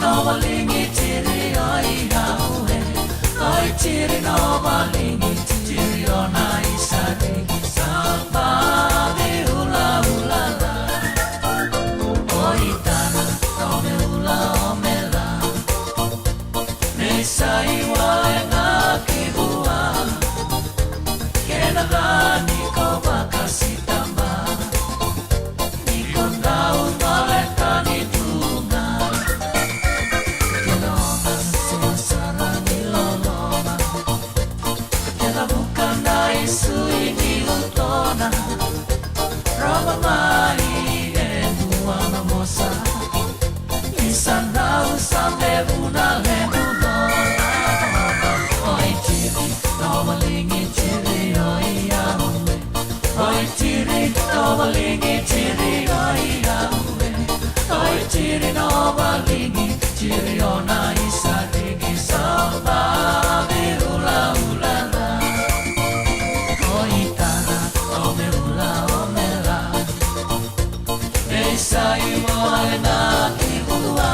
no malingi tiri oi haue. Oi tiri no malingi tiri ona isari samba de hula hula la. Oi tana no me hula o me la. Me sai wale na kibua. Kena gani ko bakasitamba. Nikondau maletani tunga. Keloma sensana niloloma. Kela bukana isui ni utona. Roma mai enua mamosa. Isanau sambe una lemuna. Oi tiri, no malingi tiri oi aue. Oi tiri, no malingi tiri oi aue. Oi tiri, no malingi tiri ona isarigi samba de hula hula la. Oi tana, o me hula o me la. Esai wale na kibua.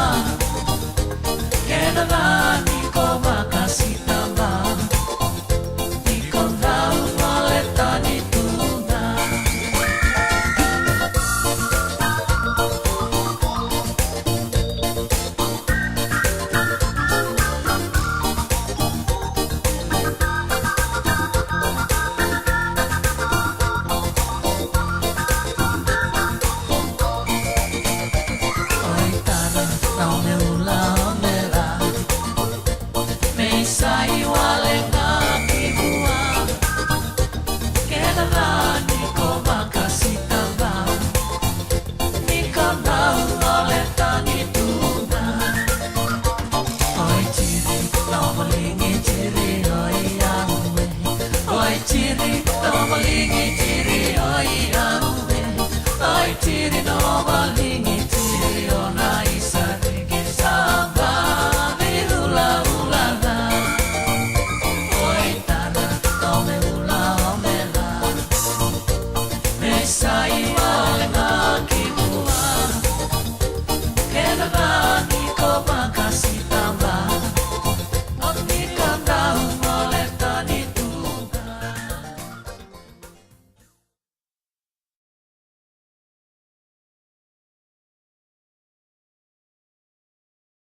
Kena gani ko makasitamba. Nikondau maletani tunga. Oi tana, no me hula o me la. Me sai wale na kibua. Kena gani ko makasitamba. Nikondau maletani tunga. Oi tiri, no malingi tiri oi aue. Oi tiri, no malingi tiri oi aue. Oi tiri, no